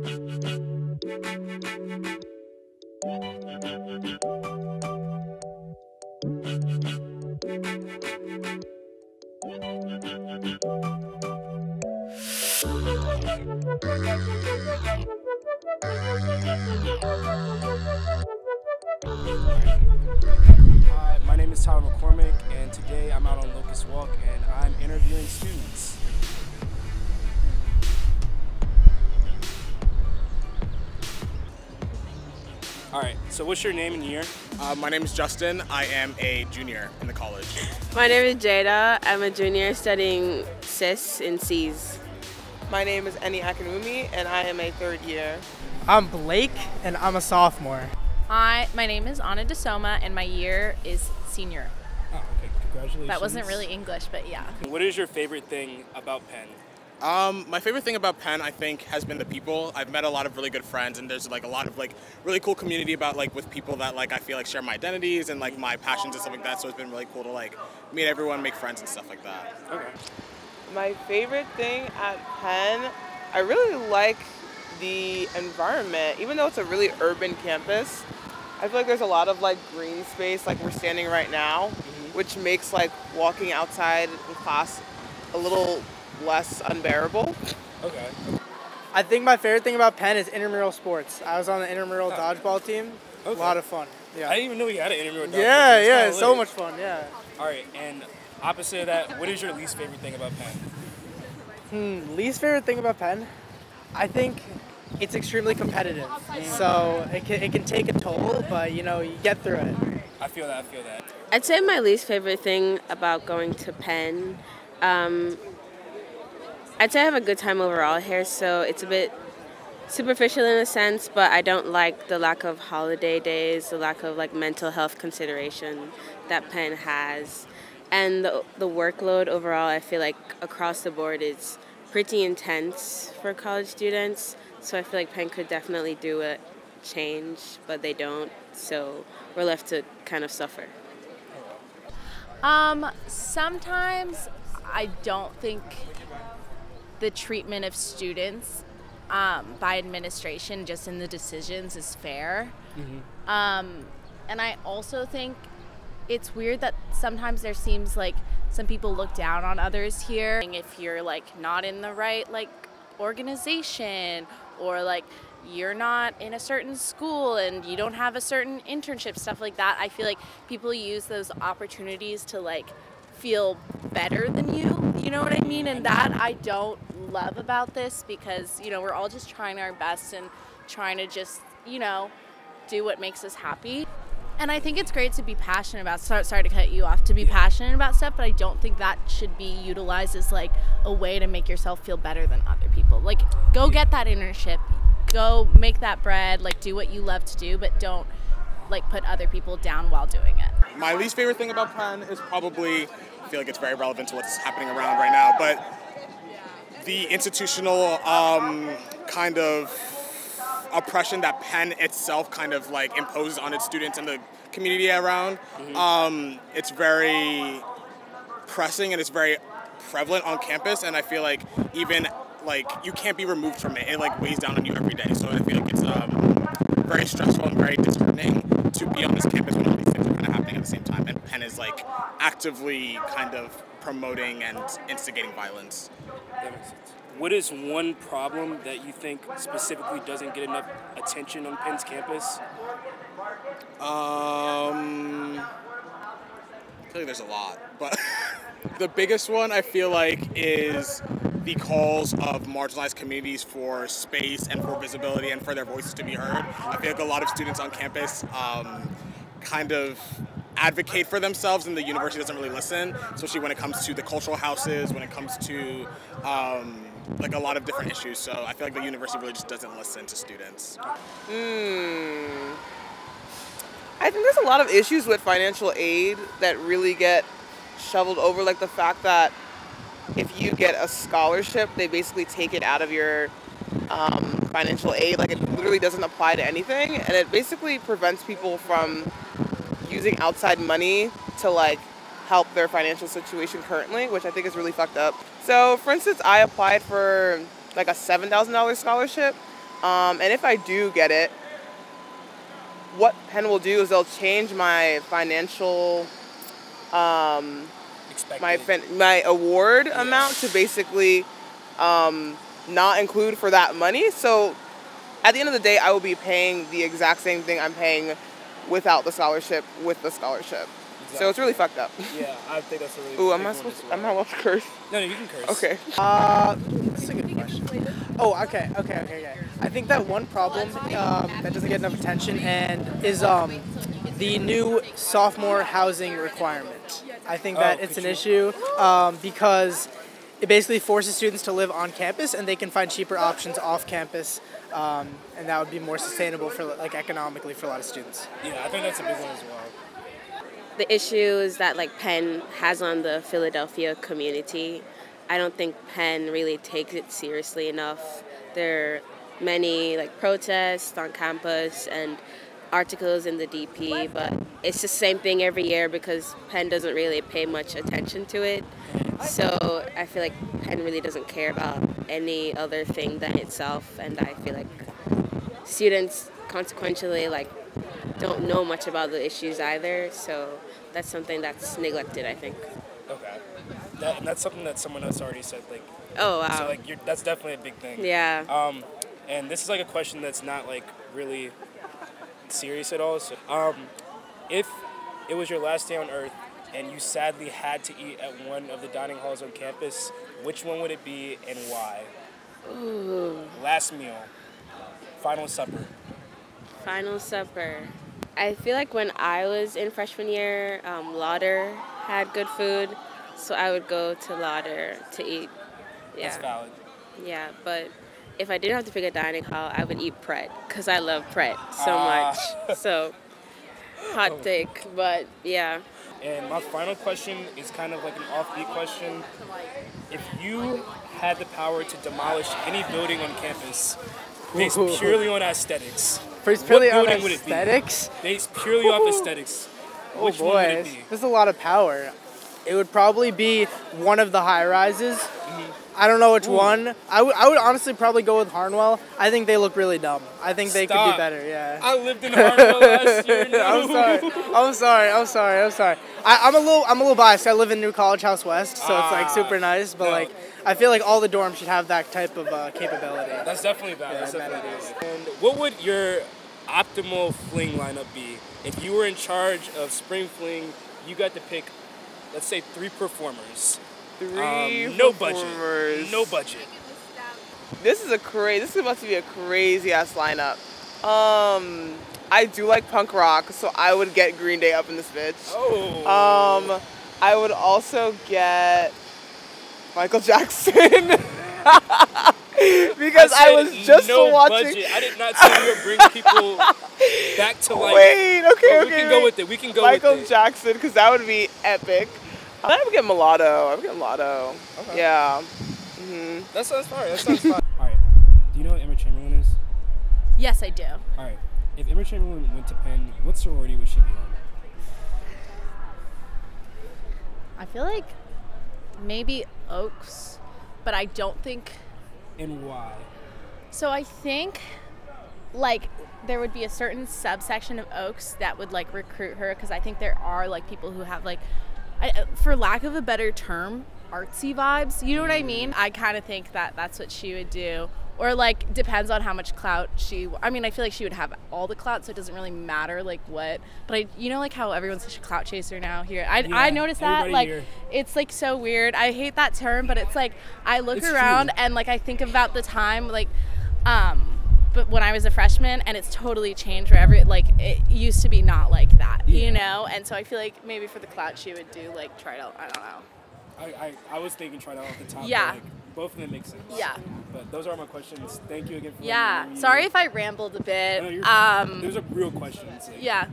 Hi, my name is Tyler McCormick, and today I'm out on Locust Walk, and I'm interviewing students. All right, so what's your name and year? My name is Justin. I am a junior in the college. My name is Jada. I'm a junior studying CIS in Cs. My name is Eni Akinwumi, and I am a third year. I'm Blake, and I'm a sophomore. Hi, my name is Anna DeSoma, and my year is senior. Oh, okay, congratulations. That wasn't really English, but yeah. What is your favorite thing about Penn? My favorite thing about Penn, I think, has been the people. I've met a lot of really good friends, and there's like a lot of like really cool community about like with people that like I feel like share my identities and like my passions and stuff like that. So it's been really cool to like meet everyone, make friends and stuff like that. Okay. My favorite thing at Penn, I really like the environment. Even though it's a really urban campus, I feel like there's a lot of like green space, like we're standing right now, which makes like walking outside in class a little less unbearable. Okay. I think my favorite thing about Penn is intramural sports. I was on the intramural dodgeball team. Okay. A lot of fun. Yeah. I didn't even know you had an intramural dodgeball. Yeah, It's yeah, kinda it's so lit. much fun. Yeah. All right, and opposite of that, what is your least favorite thing about Penn? Least favorite thing about Penn, I think it's extremely competitive. So it can take a toll, but you know, you get through it. I feel that. I'd say my least favorite thing about going to Penn, I'd say I have a good time overall here, so it's a bit superficial in a sense, but I don't like the lack of holiday days, the lack of like mental health consideration that Penn has. And the workload overall, I feel like across the board is pretty intense for college students. So I feel like Penn could definitely do a change, but they don't. So we're left to kind of suffer. Sometimes I don't think the treatment of students by administration just in the decisions is fair. And I also think it's weird that sometimes there seems like some people look down on others here. If you're like not in the right like organization, or like you're not in a certain school and you don't have a certain internship, stuff like that, I feel like people use those opportunities to like feel better than you know what I mean? And that I don't love about this, because you know we're all just trying our best and trying to just do what makes us happy. And I think it's great to be passionate about, sorry to cut you off, to be passionate about stuff, but I don't think that should be utilized as like a way to make yourself feel better than other people. Like, go get that internship, go make that bread, like do what you love to do, but don't like put other people down while doing it. My least favorite thing about Penn is probably, I feel like it's very relevant to what's happening around right now, but the institutional kind of oppression that Penn itself kind of like imposes on its students and the community around. It's very pressing and it's very prevalent on campus, and I feel like even like you can't be removed from it. It like weighs down on you every day. So I feel like it's very stressful and very disheartening to be on this campus when all these things are kind of happening at the same time, and Penn is like actively kind of promoting and instigating violence. That makes sense. What is one problem that you think specifically doesn't get enough attention on Penn's campus? I feel like there's a lot, but the biggest one I feel like is the calls of marginalized communities for space and for visibility and for their voices to be heard. I feel like a lot of students on campus kind of advocate for themselves, and the university doesn't really listen, especially when it comes to the cultural houses, when it comes to like a lot of different issues. So I feel like the university really just doesn't listen to students. I think there's a lot of issues with financial aid that really get shoveled over, like the fact that if you get a scholarship, they basically take it out of your financial aid. Like, it literally doesn't apply to anything, and it basically prevents people from using outside money to like help their financial situation currently, which I think is really fucked up. So for instance, I applied for like a $7,000 scholarship, And if I do get it, what Penn will do is they'll change my financial, my award amount to basically not include for that money. So at the end of the day, I will be paying the exact same thing I'm paying without the scholarship with the scholarship. Exactly. So it's really fucked up. Yeah, I think that's a really Ooh, I'm not allowed to curse? No, you can curse. Okay. That's a good question. Oh, okay. I think that one problem that doesn't get enough attention is the new sophomore housing requirement. I think that it's an issue because it basically forces students to live on campus and they can find cheaper options off campus, and that would be more sustainable for like economically for a lot of students. Yeah, I think that's a big one as well. The issues that like Penn has on the Philadelphia community, I don't think Penn really takes it seriously enough. There are many like protests on campus and articles in the DP, but it's the same thing every year because Penn doesn't really pay much attention to it. So I feel like Penn really doesn't care about any other thing than itself, and I feel like students consequentially like don't know much about the issues either, so that's something that's neglected, I think. Okay. And that's something that someone else already said, like, oh wow. So like that's definitely a big thing. Yeah. And this is like a question that's not like really serious at all. So if it was your last day on earth and you sadly had to eat at one of the dining halls on campus, which one would it be and why? Ooh. Last meal. Final supper. Final supper. I feel like when I was in freshman year, Lauder had good food, so I would go to Lauder to eat. Yeah. That's valid. Yeah, but if I didn't have to pick a dining hall, I would eat Pret, because I love Pret so much. So, hot take, but yeah. And my final question is kind of like an offbeat question. If you had the power to demolish any building on campus based purely on aesthetics, purely on aesthetics? Based purely off aesthetics, which one would it be? There's a lot of power. It would probably be one of the high rises. I don't know which one. I would honestly probably go with Harnwell. I think they look really dumb. I think they could be better, yeah. I lived in Harnwell last year. No. I'm sorry. I'm a little biased. I live in New College House West, so it's like super nice, but like I feel like all the dorms should have that type of capability. That's definitely bad. And what would your optimal fling lineup be? If you were in charge of spring fling, you got to pick, let's say, 3 performers. No budget. No budget. This is about to be a crazy ass lineup. I do like punk rock, so I would get Green Day up in this bitch. Oh. I would also get Michael Jackson. Because I was just watching. Budget. I did not say we would bring people back to life. Wait, okay. We can go with it. We can go Michael with it. Jackson, because that would be epic. I would get Mulatto. Okay. Yeah. Mm-hmm. That sounds fine. All right. Do you know what Emma Chamberlain is? Yes, I do. All right. If Emma Chamberlain went to Penn, what sorority would she be on? I feel like maybe Oaks, but I don't think. And why? So I think, like, there would be a certain subsection of Oaks that would, like, recruit her, because I think there are, like, people who have, like, for lack of a better term, artsy vibes. You know what I mean? I kind of think that that's what she would do. Or, like, depends on how much clout I feel like she would have all the clout, so it doesn't really matter, like, what. But you know, like, how everyone's such a clout chaser now here? I noticed that. Like, here. It's, like, so weird. I hate that term, but it's, like, I look around and, like, I think about the time, like, but when I was a freshman, and it's totally changed wherever, like, it used to be not like that, you know? And so I feel like maybe for the clout she would do, like, try to, I don't know. I was thinking try to off the top. Yeah. But, like, both of them make sense. Yeah. But those are my questions. Thank you again for Sorry if I rambled a bit. No, you're fine. Those are real questions. Like, yeah.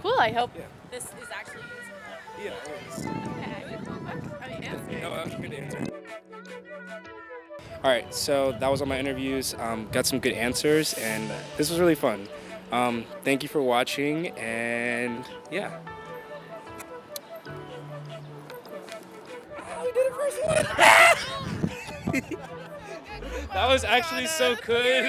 Cool. I hope this is actually useful. Yeah, it is. No, that was a good answer. All right, so that was all my interviews. Got some good answers, and this was really fun. Thank you for watching, and yeah. We did it first one. That was actually so good.